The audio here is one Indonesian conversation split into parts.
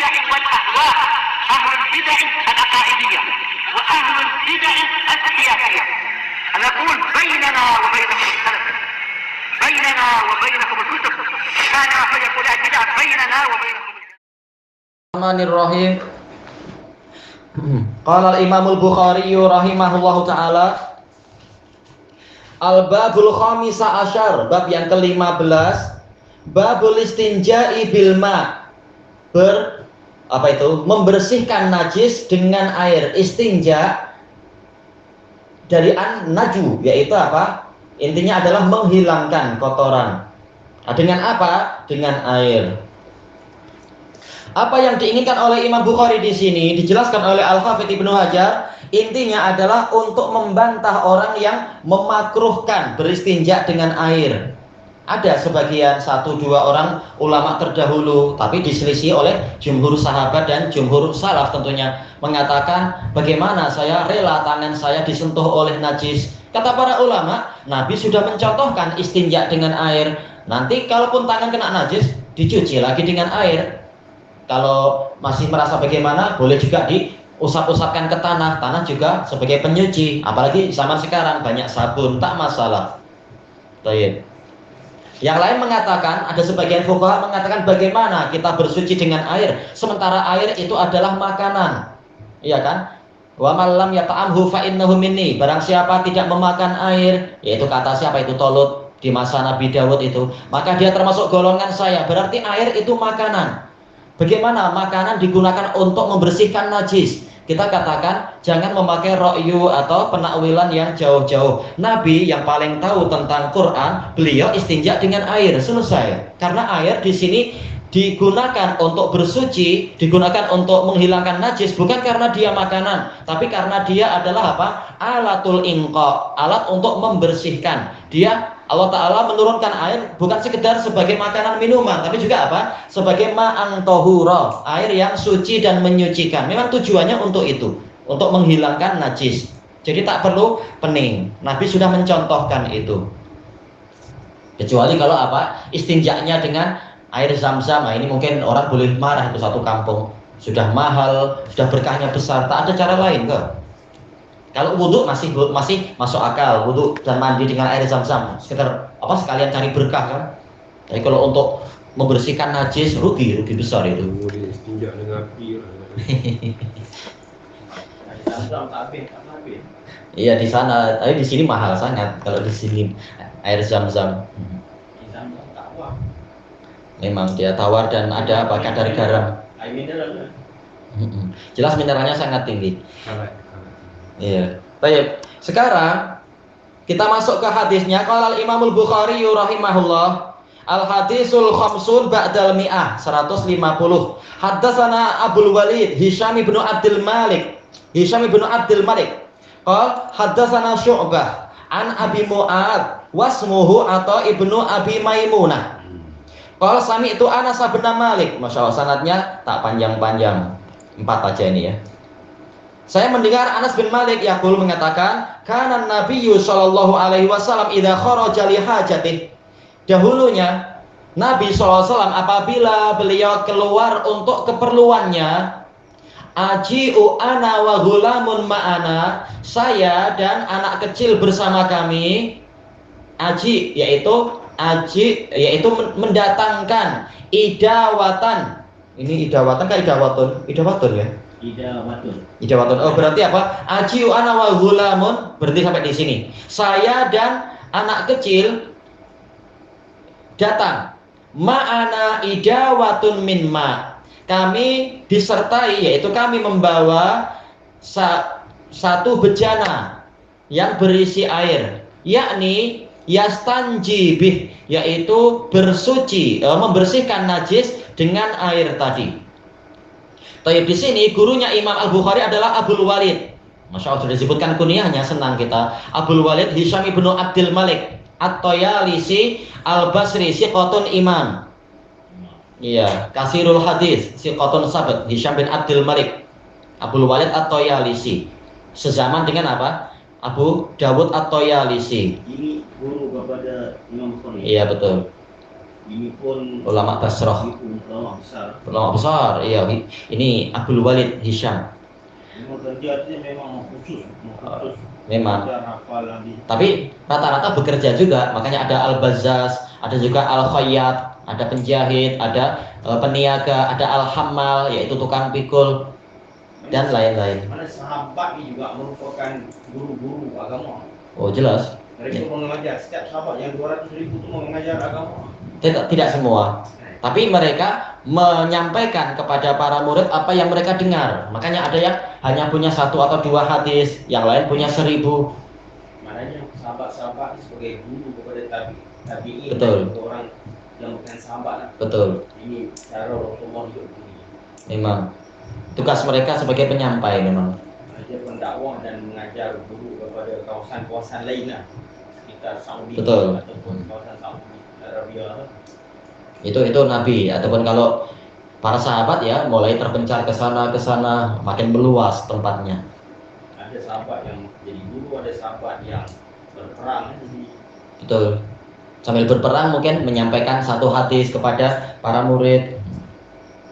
البدع والأهواء، أهل البدع العقائدية وأهل البدع السياسية. نقول بيننا وبينكم السلف، بيننا وبينكم الكتب، كان فيقول البدع بيننا وبينكم. Bismillahirrahmanirrahim. Qala al-Imam al-Bukhari rahimahullahu taala, al-babul khamisa asyar, bab yang ke-15, babul istinja'i bil ma, membersihkan najis dengan air. Istinja dari an-naju, yaitu apa? Intinya adalah menghilangkan kotoran. Dengan apa? Dengan air. Apa yang diinginkan oleh Imam Bukhari di sini dijelaskan oleh Al-Hafidz Ibnu Hajar, intinya adalah untuk membantah orang yang memakruhkan beristinja dengan air. Ada sebagian 1-2 orang ulama terdahulu, tapi diselisih oleh jumhur sahabat dan jumhur salaf tentunya, mengatakan bagaimana saya rela tangan saya disentuh oleh najis. Kata para ulama, Nabi sudah mencontohkan istinja dengan air. Nanti kalaupun tangan kena najis, dicuci lagi dengan air. Kalau masih merasa bagaimana, boleh juga diusap-usapkan ke tanah. Tanah juga sebagai penyuci. Apalagi zaman sekarang banyak sabun, tak masalah. Baik. Yang lain mengatakan, ada sebagian fuqaha mengatakan bagaimana kita bersuci dengan air, sementara air itu adalah makanan. Iya kan? Wa man lam yata'amhu fa innahu minni. Barang siapa tidak memakan air, yaitu kata siapa itu, Tolut di masa Nabi Dawud itu, maka dia termasuk golongan saya. Berarti air itu makanan. Bagaimana makanan digunakan untuk membersihkan najis? Kita katakan jangan memakai ra'yu atau penakwilan yang jauh-jauh. Nabi yang paling tahu tentang Quran, beliau istinja dengan air, selesai. Karena air di sini digunakan untuk bersuci, digunakan untuk menghilangkan najis, bukan karena dia makanan, tapi karena dia adalah apa? Alatul inqa, alat untuk membersihkan. Dia, Allah Ta'ala menurunkan air bukan sekedar sebagai makanan minuman, tapi juga apa? Sebagai ma'ang tohuro, air yang suci dan menyucikan. Memang tujuannya untuk itu, untuk menghilangkan najis. Jadi tak perlu pening. Nabi sudah mencontohkan itu. Kecuali kalau apa? Istinjaknya dengan air Zam-Zam. Nah, ini mungkin orang boleh marah, itu satu kampung. Sudah mahal, sudah berkahnya besar, tak ada cara lain kok. Kalau wudhu masih masuk akal, wudhu dan mandi dengan air Zam-Zam, sekitar apa sekalian cari berkah kan. Tapi kalau untuk membersihkan najis rugi besar itu. Istinja dengan api. Iya di sana, tapi di sini mahal sangat kalau di sini air Zam-Zam. Memang dia tawar dan ada apa kadar garam. Air mineral. Jelas mineralnya sangat tinggi. Iya. Baik. Sekarang kita masuk ke hadisnya. Qala al-Imamul Bukhari rahimahullah, al-hadisul khamsun ba'dal mi'ah, 150. Haddatsana Abdul Walid Hisham ibn Abdul Malik. Qala haddatsana Syu'bah an Abi Mu'ad wasmuhu atau ibnu Abi Maimunah. Qala sami'tu Anas bin Malik. Masyaallah, sanadnya tak panjang-panjang. 4 aja ini ya. Saya mendengar Anas bin Malik yaqul mengatakan, kana Nabiyyu sallallahu alaihi wasallam idza kharaja li hajatih. Dahulunya Nabi sallallahu alaihi wasallam apabila beliau keluar untuk keperluannya, aji'u ana wa ghulamun ma'ana, saya dan anak kecil bersama kami. Aji yaitu mendatangkan idawatan. Ini idawatan kah idawatun? Idawatun ya? Idawatun. Oh, berarti apa? Aji'u ana wa ghulamun, berarti sampai di sini. Saya dan anak kecil datang. Ma'ana idawatun min ma. Kami disertai, yaitu kami membawa satu bejana yang berisi air, yakni yastanji bih, yaitu bersuci, membersihkan najis dengan air tadi. Tapi di sini gurunya Imam Al-Bukhari adalah Abdul Walid. Masya Allah, sudah disebutkan kunyahnya, senang kita. Abdul Walid Hisham ibnu Abdul Malik At-Toyalisi Al-Basri, siqatun imam. Iya, kasirul hadis, siqatun sabat. Hisham bin Abdul Malik Abdul Walid At-Toyalisi, sezaman dengan apa? Abu Dawud At-Toyalisi. Ini guru kepada Imam Bukhari. Iya betul. Ini pun ulama Basrah, ulama besar. ulama besar. Iya, ini Abdul Walid Hisham. Memang kerja dia memang khusus. Memang. Ada hafalan di. Tapi rata-rata bekerja juga, makanya ada Al-Bazzaz, ada juga Al-Khayyat, ada penjahit, ada peniaga, ada Al-Hammal, yaitu tukang pikul, dan lain-lain. Mana sahabat ini juga merupakan guru-guru agama. Oh jelas. Mereka mengajar, setiap sahabat yang 200.000 itu mengajar agama. Tidak semua. Tapi mereka menyampaikan kepada para murid apa yang mereka dengar. Makanya ada yang hanya punya 1 atau 2 hadis, yang lain punya 1000. Maknanya sahabat-sahabat sebagai guru kepada tabi'in. Betul. Orang yang bukan sahabat lah. Betul. Ini cara Rasulullah hidup ini. Memang. Tugas mereka sebagai penyampai memang. Dia pendakwah dan mengajar guru kepada kawasan-kawasan lain lah. Sekitar Saudi. Betul. Ataupun kawasan Saudi Arabia. Itu Nabi. Ataupun kalau para sahabat ya mulai terpencar ke sana, makin meluas tempatnya. Ada sahabat yang jadi guru, ada sahabat yang berperang. Betul. Sambil berperang mungkin menyampaikan 1 hadis kepada para murid.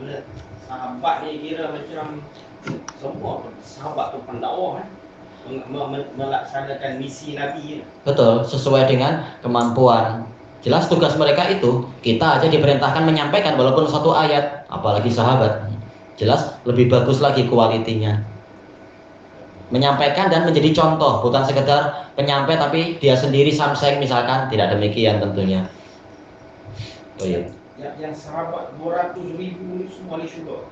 Mana sahabat ni kira macam semua sahabat tu pendakwah melaksanakan misi Nabi. Betul, sesuai dengan kemampuan. Jelas tugas mereka itu, kita aja diperintahkan menyampaikan walaupun 1 ayat, apalagi sahabat. Jelas lebih bagus lagi kualitinya. Menyampaikan dan menjadi contoh, bukan sekedar penyampai tapi dia sendiri samseng misalkan, tidak demikian tentunya. Oh iya. Yang sahabat 200.000 ini semua di syurga.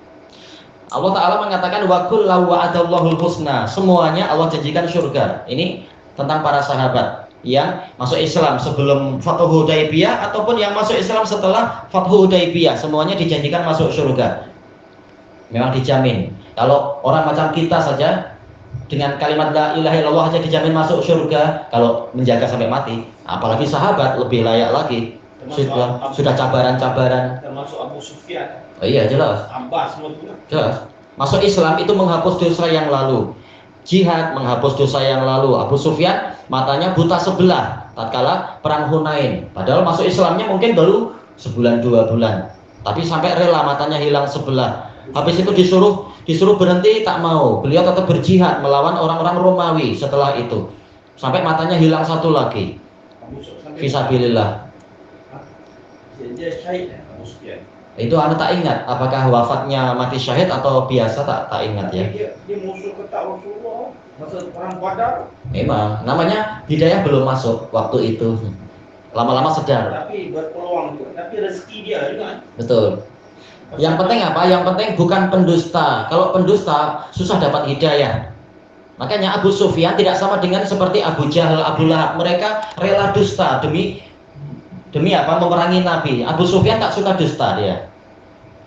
Allah Ta'ala mengatakan wa kullu wa'adallahu husna. Semuanya Allah janjikan surga. Ini tentang para sahabat yang masuk Islam sebelum Fathu Hudaybiyah ataupun yang masuk Islam setelah Fathu Hudaybiyah, semuanya dijanjikan masuk surga. Memang dijamin. Kalau orang macam kita saja dengan kalimat la ilaha illallah saja dijamin masuk surga kalau menjaga sampai mati, apalagi sahabat lebih layak lagi. Sudah cabaran-cabaran. Termasuk Abu Sufyan. Oh iya jelas. Abbas semua itu. Jelas. Masuk Islam itu menghapus dosa yang lalu. Jihad menghapus dosa yang lalu. Abu Sufyan matanya buta sebelah tatkala perang Hunain. Padahal masuk Islamnya mungkin baru sebulan 2 bulan. Tapi sampai rela matanya hilang sebelah. Habis itu disuruh berhenti, tak mau. Beliau tetap berjihad melawan orang-orang Romawi setelah itu. Sampai matanya hilang 1 lagi. Fisabilillah. Dia syahid Abu Sufyan. Itu anda tak ingat apakah wafatnya mati syahid atau biasa, tak ingat ya. Dia musuh ketak Rasulullah masa perang Badar. Memang namanya hidayah belum masuk waktu itu. Lama-lama sedar. Tapi berpeluang juga. Tapi rezeki dia juga. Betul. Yang penting apa? Yang penting bukan pendusta. Kalau pendusta susah dapat hidayah. Makanya Abu Sufyan tidak sama dengan seperti Abu Jahal, Abu Lahab. Mereka rela dusta demi apa? Memerangi Nabi. Abu Sufyan tak suka dusta dia.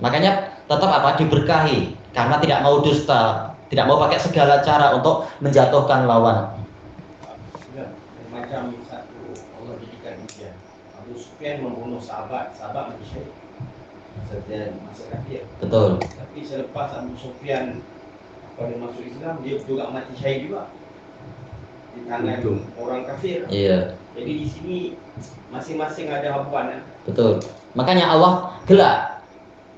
Makanya tetap apa? Diberkahi karena tidak mau dusta, tidak mau pakai segala cara untuk menjatuhkan lawan. Ya, macam satu Allah jadikan ujian. Abu Sufyan membunuh sahabat mati syahid. Setelah masuk kafir. Betul. Tapi selepas Abu Sufyan pada masuk Islam, dia juga mati syahid juga di tangan orang kafir. Iya. Jadi di sini masing-masing ada habuan. Betul. Makanya Allah gelak.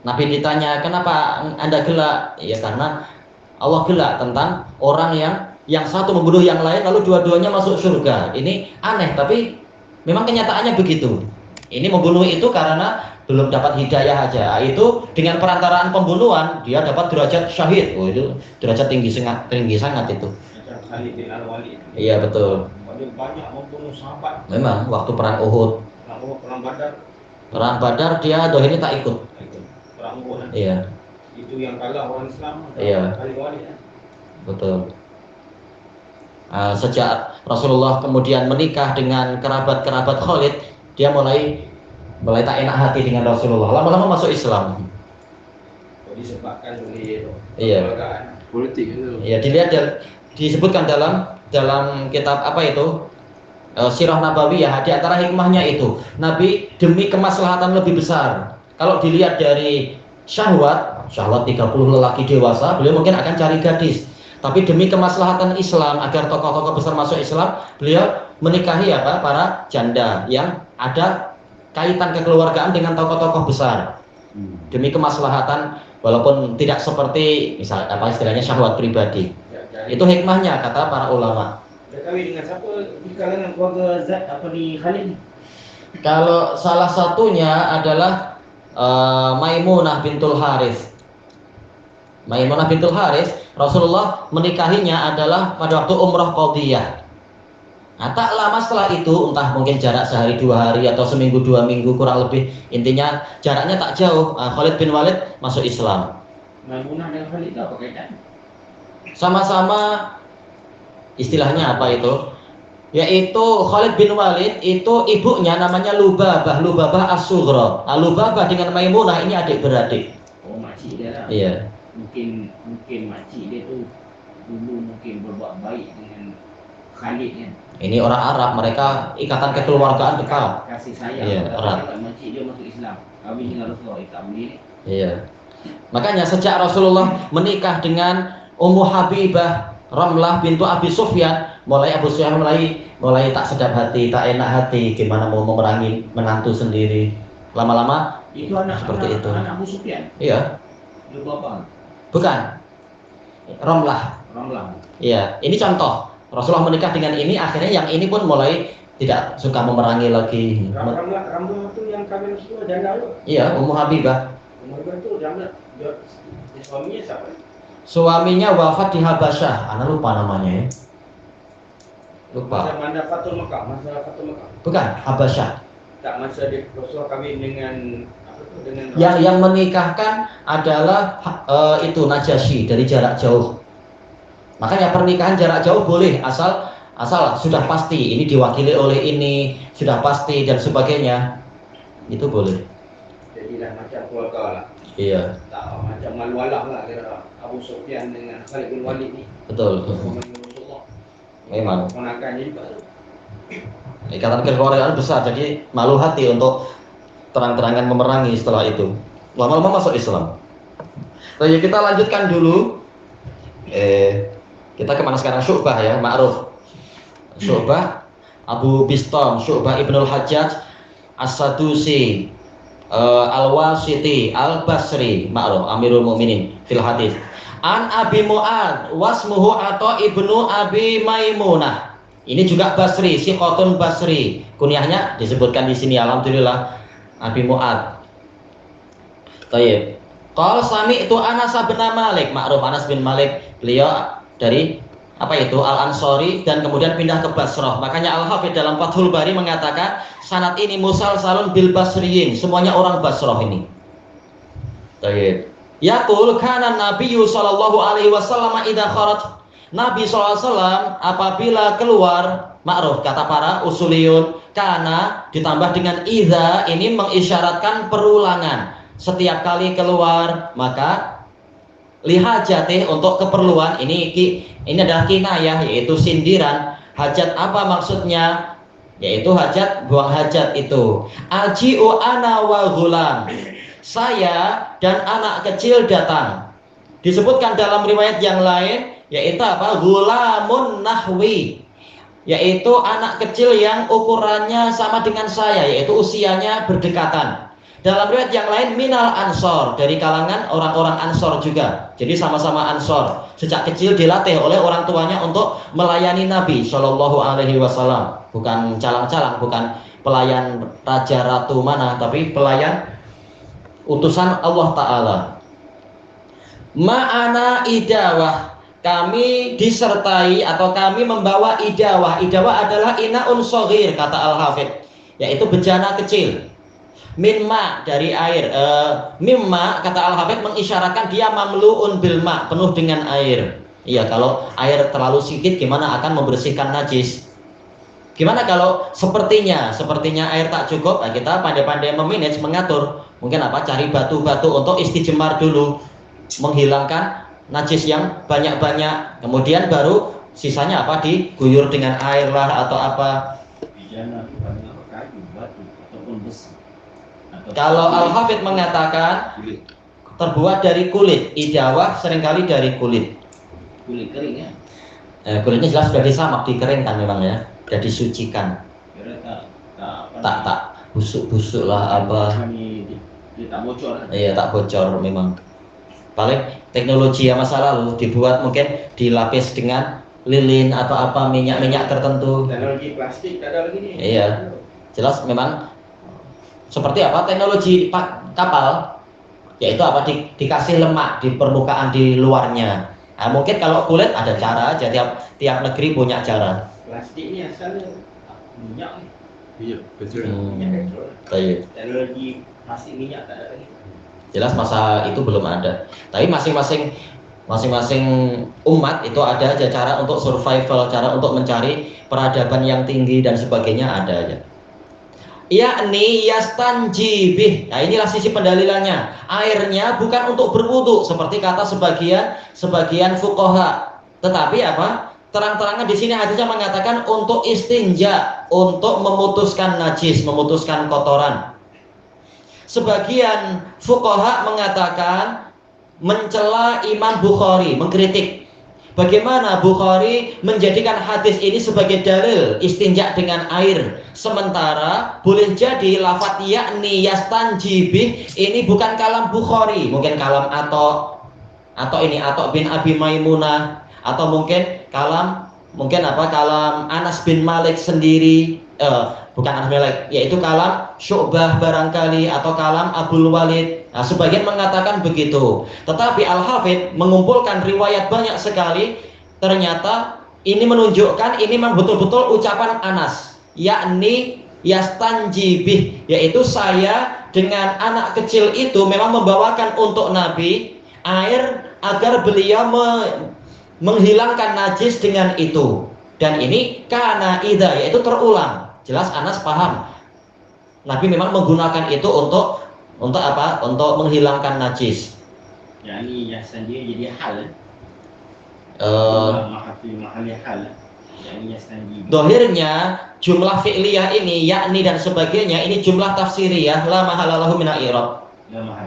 Nabi ditanya, kenapa anda gelak? Ya karena Allah gelak tentang orang yang satu membunuh yang lain lalu dua-duanya masuk surga. Ini aneh tapi memang kenyataannya begitu. Ini membunuh itu karena belum dapat hidayah aja. Itu dengan perantaraan pembunuhan dia dapat derajat syahid. Oh itu derajat tinggi sangat itu. Macam Khalid bin Al-Walid. Iya betul. Dia banyak membunuh sahabat. Memang waktu perang Uhud, Perang Badar. perang Badar dia dohirnya tak ikut. Perang Uhud. Iya. Itu yang kalah orang Islam. Iya. Khalid bin Walid. Betul. Sejak Rasulullah kemudian menikah dengan kerabat Khalid, dia mulai tak enak hati dengan Rasulullah. Lama-lama masuk Islam. Disebabkan oleh Iya. Politik itu. Iya, dilihat disebutkan dalam kitab apa itu? Sirah Nabawiyah, di antara hikmahnya itu Nabi demi kemaslahatan lebih besar. Kalau dilihat dari syahwat 30 lelaki dewasa, beliau mungkin akan cari gadis. Tapi demi kemaslahatan Islam agar tokoh-tokoh besar masuk Islam, beliau menikahi para janda yang ada kaitan kekeluargaan dengan tokoh-tokoh besar demi kemaslahatan, walaupun tidak seperti misal apa istilahnya syahwat pribadi. Itu hikmahnya kata para ulama. Dia kahwin dengan siapa di kalangan keluarga Zat atau di Khalid? Kalau salah satunya adalah Maimunah bintul Harith. Maimunah bintul Harith, Rasulullah menikahinya adalah pada waktu umrah Qadiyah. Nah, tak lama setelah itu, entah mungkin jarak sehari 2 hari atau seminggu 2 minggu kurang lebih, intinya jaraknya tak jauh. Khalid bin Walid masuk Islam. Maimunah dan Khalid itu apa kaitan? Sama-sama istilahnya apa itu? Yaitu Khalid bin Walid itu ibunya namanya Lubabah, Lubabah As-Sughra. Lubabah dengan Maimunah ini adik-beradik. Oh, makcik dia lah. Iya. Mungkin makcik dia tu dulu mungkin berbuat baik dengan Khalid kan. Ini orang Arab, mereka ikatan kekeluargaan dekat. Kasih sayang. Iya, erat. Kalau makcik dia masuk Islam, kawin dengan Rasulullah tak boleh. Iya. Makanya sejak Rasulullah menikah dengan Ummu Habibah Ramlah bintu Abi Sufyan, mulai Abu Sufyan mulai tak sedap hati, tak enak hati, gimana mau memerangi menantu sendiri. Lama-lama Itu anak seperti itu. Anak Abu Sufyan. Iya. Dia bapa. Bukan. Ramlah. Ramlah. Iya, ini contoh. Rasulullah menikah dengan ini, akhirnya yang ini pun mulai tidak suka memerangi lagi. Ramlah tu yang kahwin Rasulullah janda tu. Iya, Ummu Habibah. Umur tu janda. Suaminya siapa? Suaminya wafat di Habasyah. Ana lupa namanya ya. Lupa. Masa Fatul Mekah, Bukan, Habasyah. Tak masa dia Rasulullah kahwin dengan apa tu dengan Yang menikahkan adalah itu Najasyi dari jarak jauh. Makanya pernikahan jarak jauh boleh asal sudah pasti ini diwakili oleh ini, sudah pasti dan sebagainya. Itu boleh. jadilah macam keluarga lah. Iya, Tak macam malu-alah lah kira Abu Sufyan dengan Khalid bin Walid ni. betul. Memang Ponakannya juga tu. ikatan kekeluargaan besar, jadi malu hati untuk terang-terangan memerangi setelah itu. Lama-lama masuk Islam. Jadi kita lanjutkan dulu. Kita kemana sekarang? Syu'bah ya, ma'ruf. Syu'bah, Abu Bistam, Syu'bah Ibnul Hajjaj, As-Sadusi, Al-Wasiti, Al-Basri, ma'ruf, Amirul Mukminin fil hadis. An Abi Mu'ad, wasmuhu atau Ibnu Abi Maimunah. Ini juga Basri, Siqotun Basri. Kunyahnya disebutkan di sini, alhamdulillah, Abi Mu'ad. Baik. Qal sami itu Anas bin Malik, ma'ruf Anas bin Malik, beliau dari apa itu Al-Ansori dan kemudian pindah ke Basrah. Makanya Al-Hafidz dalam Fathul Bari mengatakan sanad ini musalsalun bil basriyin, semuanya orang Basrah ini. Baik. Yaqul kana Nabiyyu sallallahu alaihi wasallam idza kharaj. Nabi sallallahu alaihi wasallam apabila keluar, ma'ruf kata para usuliyun, kana ditambah dengan idza ini mengisyaratkan perulangan. Setiap kali keluar maka lihajatih untuk keperluan, ini adalah kinayah, yaitu sindiran. Hajat apa maksudnya? Yaitu hajat, buang hajat itu. Aji'u ana wa ghulam, saya dan anak kecil datang. Disebutkan dalam riwayat yang lain, yaitu apa? Ghulamun nahwi, yaitu anak kecil yang ukurannya sama dengan saya, yaitu usianya berdekatan. Dalam riwayat yang lain minal ansor, dari kalangan orang-orang ansor juga. Jadi sama-sama ansor. Sejak kecil dilatih oleh orang tuanya untuk melayani Nabi Shallallahu Alaihi Wasallam. Bukan calang-calang, bukan pelayan raja ratu mana, tapi pelayan utusan Allah Taala. Ma'ana idawah, kami disertai atau kami membawa idawah. Idawah adalah inaun soghir kata Al-Hafidz, yaitu bejana kecil. Minma dari air, mimma kata Al-Hafidz mengisyaratkan dia mamluun bilma, penuh dengan air. Iya, kalau air terlalu sedikit gimana akan membersihkan najis? Gimana kalau sepertinya air tak cukup? Nah, kita pandai-pandai memanage, mengatur. Mungkin apa? Cari batu-batu untuk istijmar dulu, menghilangkan najis yang banyak-banyak. Kemudian baru sisanya apa? Diguyur dengan air lah atau apa? Bijana bukan kayu, batu ataupun besi. Kalau Al-Hafidz mengatakan terbuat dari kulit, idawah seringkali dari kulit. Kulit kering ya? Kulitnya jelas sudah disamak, dikeringkan memang ya, sudah disucikan. Kira tak busuk-busuk lah apa. Dia tak bocor. Iya, tak bocor memang. Paling teknologi ya masa lalu dibuat mungkin dilapis dengan lilin atau apa minyak-minyak tertentu. Teknologi plastik tak ada lagi ni. Iya. Jelas memang seperti apa teknologi kapal, yaitu apa dikasih lemak di permukaan di luarnya. Nah, mungkin kalau kulit ada cara aja, tiap negeri punya cara. Plastik ni asalnya minyak ni. Iya, betul. Minyak petrol. Baik. Teknologi plastik minyak tak ada lagi. Jelas masa itu belum ada. Tapi masing-masing umat itu ada aja cara untuk survival, cara untuk mencari peradaban yang tinggi dan sebagainya ada aja. Yakni yastanji bih. Nah, inilah sisi pendalilannya. Airnya bukan untuk berwudu seperti kata sebagian fuqaha. Tetapi apa? Terang-terangan di sini hadisnya mengatakan untuk istinja, untuk memutuskan najis, memutuskan kotoran. Sebagian fuqaha mengatakan mencela Imam Bukhari, mengkritik bagaimana Bukhari menjadikan hadis ini sebagai dalil istinja dengan air, sementara boleh jadi lafadz yakni yastanji bih ini bukan kalam Bukhari, mungkin kalam atau ini Atha bin Abi Maimunah, atau mungkin kalam Anas bin Malik sendiri, bukan Anas bin Malik, yaitu kalam Syu'bah barangkali, atau kalam Abdul Walid. Nah, sebagian mengatakan begitu. Tetapi Al-Hafidz mengumpulkan riwayat banyak sekali. Ternyata ini menunjukkan ini memang betul-betul ucapan Anas, yakni yastanji bih, yaitu saya dengan anak kecil itu memang membawakan untuk Nabi air agar beliau menghilangkan najis dengan itu. Dan ini karena ida, yaitu terulang. Jelas Anas paham Nabi memang menggunakan itu untuk apa? Untuk menghilangkan najis. Yang ini yastanji jadi hal. Mahali hal. Yang ini yastanji. Dohirnya jumlah fi'liyah ini yakni dan sebagainya ini jumlah tafsiriyah, la mahalalahu min i'rab.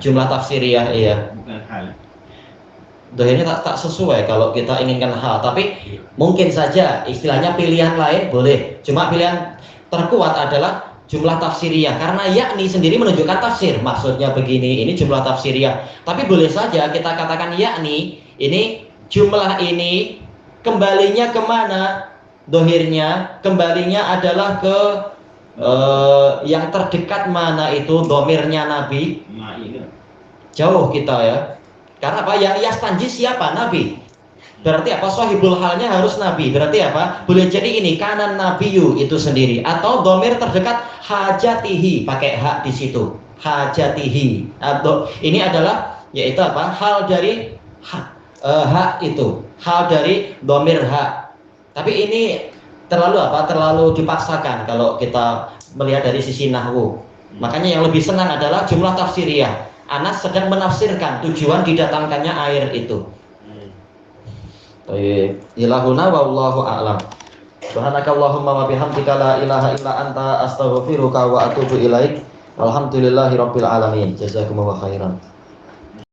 Jumlah tafsiriyah, iya. Bukan hal. Dohirnya tak sesuai kalau kita inginkan hal, tapi mungkin saja istilahnya pilihan lain boleh. Cuma pilihan terkuat adalah jumlah tafsiriyah, karena yakni sendiri menunjukkan tafsir, maksudnya begini, ini jumlah tafsiriyah. Tapi boleh saja kita katakan yakni ini jumlah ini kembalinya kemana? Dohirnya kembalinya adalah ke yang terdekat mana itu domirnya Nabi. Jauh kita ya. Karena apa? Yang yastanji siapa? Nabi. Berarti apa? Sahibul halnya harus Nabi. Berarti apa? Boleh jadi ini kanan Nabiyu itu sendiri, atau domir terdekat hajatihi, pakai hak di situ. Hajatihi. Atau ini adalah yaitu apa? Hal dari hak itu. Hal dari domir hak. Tapi ini terlalu apa? Terlalu dipaksakan kalau kita melihat dari sisi nahwu. Makanya yang lebih senang adalah jumlah tafsiriyah. Anas sedang menafsirkan tujuan didatangkannya air itu. Baik, ilahuna wallahu a'lam. Subhanakallahumma wa bihamdika la ilaha illa anta astaghfiruka wa atubu ilaik. Alhamdulillahirabbil alamin. Jazakumullahu khairan.